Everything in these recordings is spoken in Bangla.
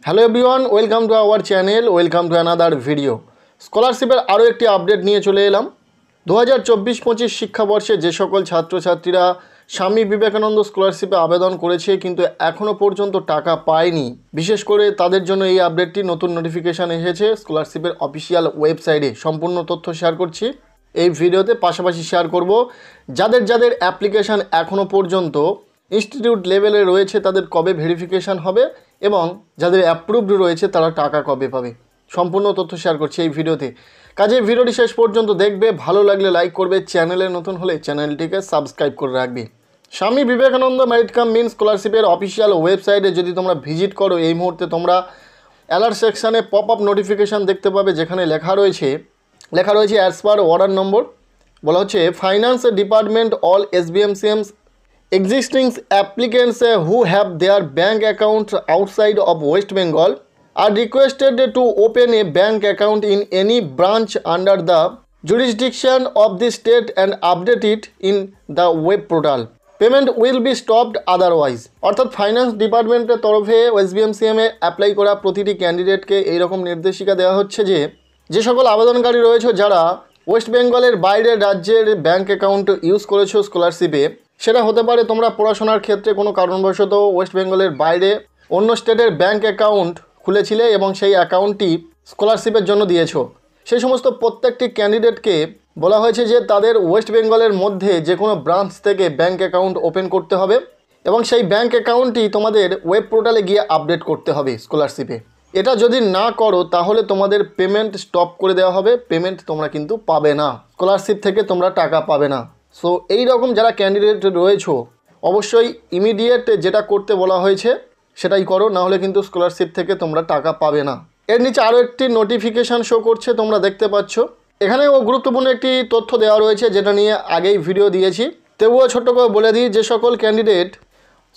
Hello everyone, welcome to our channel, welcome to another video. স্কলারশিপের আরও একটি আপডেট নিয়ে চলে এলাম। 2024-25 শিক্ষাবর্ষে যে সকল ছাত্রছাত্রীরা স্বামী বিবেকানন্দ স্কলারশিপে আবেদন করেছে কিন্তু এখনও পর্যন্ত টাকা পায়নি, বিশেষ করে তাদের জন্য এই আপডেটটি, নতুন নোটিফিকেশান এসেছে স্কলারশিপের অফিসিয়াল ওয়েবসাইটে। সম্পূর্ণ তথ্য শেয়ার করছি এই ভিডিওতে, পাশাপাশি শেয়ার করব যাদের যাদের অ্যাপ্লিকেশান এখনও পর্যন্ত ইনস্টিটিউট লেভেলে রয়েছে তাদের কবে ভেরিফিকেশান হবে এবং যাদের অ্যাপ্রুভড রয়েছে তারা টাকা কবে পাবে। সম্পূর্ণ তথ্য শেয়ার করছি এই ভিডিওতে। কাজে ভিডিওটি শেষ পর্যন্ত দেখবে, ভালো লাগলে লাইক করবে, চ্যানেলে নতুন হলে চ্যানেলটিকে সাবস্ক্রাইব করে রাখবে। স্বামী বিবেকানন্দ মেরিট কাম মিন স্কলারশিপের অফিসিয়াল ওয়েবসাইটে যদি তোমরা ভিজিট করো, এই মুহূর্তে তোমরা অ্যালার্ট সেকশানে পপ আপ নোটিফিকেশান দেখতে পাবে, যেখানে লেখা রয়েছে অ্যাজ পার অর্ডার নম্বর। বলা হচ্ছে finance department all SBMCMs existing applicants who have their bank accounts outside of West Bengal are requested to open a bank account in any branch under the jurisdiction of the state and update it in the web portal. Payment will be stopped otherwise. অর্থাৎ ফাইন্যান্স ডিপার্টমেন্টের তরফে SBMCM এ অ্যাপ্লাই করা প্রতিটি ক্যান্ডিডেটকে এইরকম নির্দেশিকা দেওয়া হচ্ছে যে সকল আবেদনকারী রয়েছে যারা ওয়েস্ট বেঙ্গলের বাইরের রাজ্যের ব্যাঙ্ক অ্যাকাউন্ট ইউজ করেছো স্কলারশিপে, সেটা হতে পারে তোমরা পড়াশোনার ক্ষেত্রে কোনো কারণবশত ওয়েস্ট বেঙ্গলের বাইরে অন্য স্টেটের ব্যাঙ্ক অ্যাকাউন্ট খুলেছিলে এবং সেই অ্যাকাউন্টটি স্কলারশিপের জন্য দিয়েছো। সেই সমস্ত প্রত্যেকটি ক্যান্ডিডেটকে বলা হয়েছে যে তাদের ওয়েস্ট বেঙ্গলের মধ্যে যে কোনো ব্রাঞ্চ থেকে ব্যাঙ্ক অ্যাকাউন্ট ওপেন করতে হবে এবং সেই ব্যাঙ্ক অ্যাকাউন্টটি তোমাদের ওয়েব পোর্টালে গিয়ে আপডেট করতে হবে স্কলারশিপে। এটা যদি না করো তাহলে তোমাদের পেমেন্ট স্টপ করে দেওয়া হবে, পেমেন্ট তোমরা কিন্তু পাবে না, স্কলারশিপ থেকে তোমরা টাকা পাবে না। সো এই রকম যারা ক্যান্ডিডেট রয়েছো অবশ্যই ইমিডিয়েট যেটা করতে বলা হয়েছে সেটাই করো, না হলে কিন্তু স্কলারশিপ থেকে তোমরা টাকা পাবে না। এর নিচে আরও একটি নোটিফিকেশান শো করছে, তোমরা দেখতে পাচ্ছ। এখানেও গুরুত্বপূর্ণ একটি তথ্য দেওয়া রয়েছে যেটা নিয়ে আগেই ভিডিও দিয়েছি, তবুও ছোট্ট করে বলে দিই, যে সকল ক্যান্ডিডেট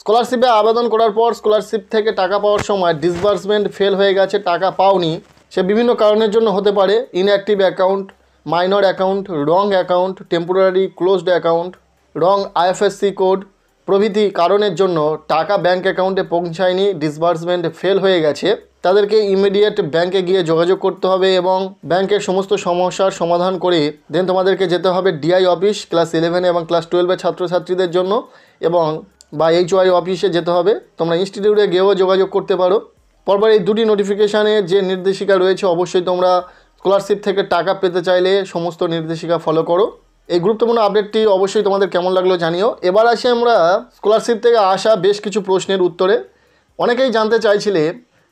স্কলারশিপে আবেদন করার পর স্কলারশিপ থেকে টাকা পাওয়ার সময় ডিসবার্সমেন্ট ফেল হয়ে গেছে, টাকা পাওনি, সে বিভিন্ন কারণের জন্য হতে পারে, ইনঅ্যাক্টিভ অ্যাকাউন্ট, মাইনর অ্যাকাউন্ট, রং অ্যাকাউন্ট, টেম্পোরারি ক্লোজড অ্যাকাউন্ট, রং IFSC কোড প্রভৃতি কারণের জন্য টাকা ব্যাঙ্ক অ্যাকাউন্টে পৌঁছায়নি, ডিসবার্সমেন্ট ফেল হয়ে গেছে, তাদেরকে ইমিডিয়েট ব্যাঙ্কে গিয়ে যোগাযোগ করতে হবে এবং ব্যাঙ্কের সমস্ত সমস্যার সমাধান করে দেন তোমাদেরকে যেতে হবে DI অফিস ক্লাস 11 এবং ক্লাস 12-এর ছাত্রছাত্রীদের জন্য, এবং বা HY অফিসে যেতে হবে। তোমরা ইনস্টিটিউটে গিয়েও যোগাযোগ করতে পারো। পরপর এই দুটি নোটিফিকেশানে যে নির্দেশিকা রয়েছে অবশ্যই তোমরা স্কলারশিপ থেকে টাকা পেতে চাইলে সমস্ত নির্দেশিকা ফলো করো। এই গুরুত্বপূর্ণ আপডেটটি অবশ্যই তোমাদের কেমন লাগলো জানিও। এবার আসি আমরা স্কলারশিপ থেকে আসা বেশ কিছু প্রশ্নের উত্তরে। অনেকেই জানতে চাইছিলে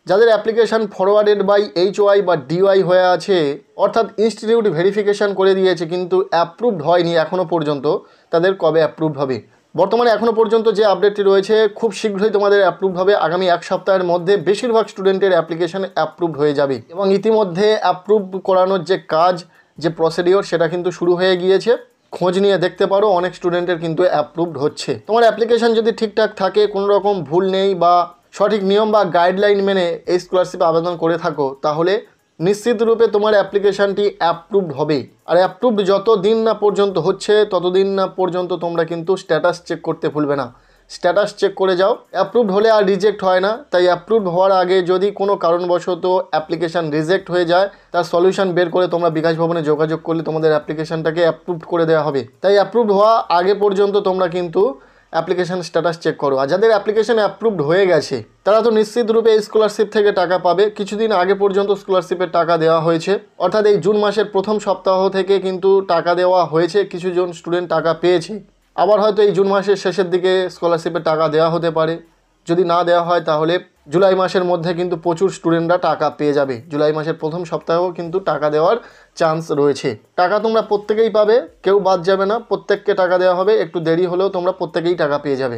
যাদের অ্যাপ্লিকেশান ফরওয়ার্ডেড বাই HY বা DY হয়ে আছে, অর্থাৎ ইনস্টিটিউট ভেরিফিকেশান করে দিয়েছে কিন্তু অ্যাপ্রুভড হয়নি এখনও পর্যন্ত, তাদের কবে অ্যাপ্রুভড হবে। বর্তমানে এখনও পর্যন্ত যে আপডেটটি রয়েছে খুব শীঘ্রই তোমাদের অ্যাপ্রুভড হবে। আগামী এক সপ্তাহের মধ্যে বেশিরভাগ স্টুডেন্টের অ্যাপ্লিকেশান অ্যাপ্রুভড হয়ে যাবে এবং ইতিমধ্যে অ্যাপ্রুভ করানোর যে কাজ, যে প্রসিডিওর, সেটা কিন্তু শুরু হয়ে গিয়েছে। খোঁজ নিয়ে দেখতে পারো, অনেক স্টুডেন্টের কিন্তু অ্যাপ্রুভড হচ্ছে। তোমার অ্যাপ্লিকেশান যদি ঠিকঠাক থাকে, কোনো রকম ভুল নেই বা সঠিক নিয়ম বা গাইডলাইন মেনে এই স্কলারশিপ আবেদন করে থাকো, তাহলে নিশ্চিত রূপে তোমার অ্যাপ্লিকেশানটি অ্যাপ্রুভড হবে। আর অ্যাপ্রুভড যত দিন না পর্যন্ত হচ্ছে ততদিন না পর্যন্ত তোমরা কিন্তু স্ট্যাটাস চেক করতে ভুলবে না। স্ট্যাটাস চেক করে যাও, অ্যাপ্রুভড হলে আর রিজেক্ট হয় না। তাই অ্যাপ্রুভড হওয়ার আগে যদি কোনো কারণবশত অ্যাপ্লিকেশান রিজেক্ট হয়ে যায়, তার সলিউশন বের করে তোমরা বিকাশ ভবনে যোগাযোগ করলে তোমাদের অ্যাপ্লিকেশানটাকে অ্যাপ্রুভড করে দেওয়া হবে। তাই অ্যাপ্রুভড হওয়া আগে পর্যন্ত তোমরা কিন্তু অ্যাপ্লিকেশান স্ট্যাটাস চেক করো। আর যাদের অ্যাপ্লিকেশান অ্যাপ্রুভড হয়ে গেছে তারা তো নিশ্চিত রূপে এই স্কলারশিপ থেকে টাকা পাবে। কিছুদিন আগে পর্যন্ত স্কলারশিপের টাকা দেওয়া হয়েছে, অর্থাৎ এই জুন মাসের প্রথম সপ্তাহ থেকে কিন্তু টাকা দেওয়া হয়েছে। কিছুজন স্টুডেন্ট টাকা পেয়েছে, আবার হয়তো এই জুন মাসের শেষের দিকে স্কলারশিপের টাকা দেওয়া হতে পারে। যদি না দেওয়া হয় তাহলে জুলাই মাসের মধ্যে কিন্তু প্রচুর স্টুডেন্টরা টাকা পেয়ে যাবে। জুলাই মাসের প্রথম সপ্তাহেও কিন্তু টাকা দেওয়ার চান্স রয়েছে। টাকা তোমরা প্রত্যেকেই পাবে, কেউ বাদ যাবে না, প্রত্যেককে টাকা দেওয়া হবে। একটু দেরি হলেও তোমরা প্রত্যেকেই টাকা পেয়ে যাবে।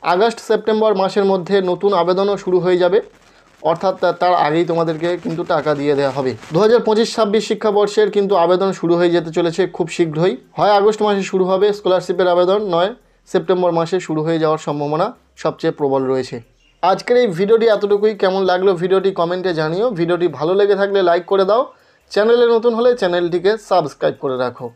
আগস্ট সেপ্টেম্বর মাসের মধ্যে নতুন আবেদনও শুরু হয়ে যাবে, অর্থাৎ তার আগেই তোমাদেরকে কিন্তু টাকা দিয়ে দেওয়া হবে। 2025-26 শিক্ষাবর্ষের কিন্তু আবেদন শুরু হয়ে যেতে চলেছে খুব শীঘ্রই। হয় আগস্ট মাসে শুরু হবে স্কলারশিপের আবেদন, নয় সেপ্টেম্বর মাসে শুরু হয়ে যাওয়ার সম্ভাবনা সবচেয়ে প্রবল রয়েছে। আজকের এই ভিডিওটি এতটুকুই। কেমন লাগলো ভিডিওটি কমেন্টে জানিও। ভিডিওটি ভালো লেগে থাকলে লাইক করে দাও, চ্যানেলে নতুন হলে চ্যানেলটিকে সাবস্ক্রাইব করে রাখো।